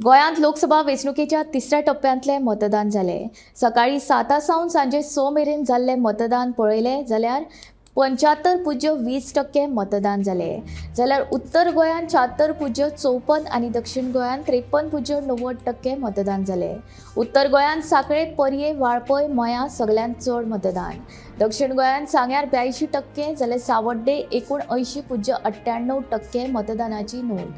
गोंयांत लोकसभा वेंचणुकेच्या तिसऱ्या टप्प्यांतले मतदान जाले। सकाळी 7 सावन सांजे 6 मेरेन जाल्ले मतदान पळयले जाल्यार 75.20% मतदान जाले। जाल्यार उत्तर गोंयांत 76.54 आनी दक्षिण गोंयांत 53.90% मतदान जाले। उत्तर गोंयांत सांखळे, परये, वाळपय, मयां सगळ्यांत चड मतदान। दक्षिण गोंयांत सांग्यार 82% जाल्यार सावड्डे 79.98% मतदानाची नोंद।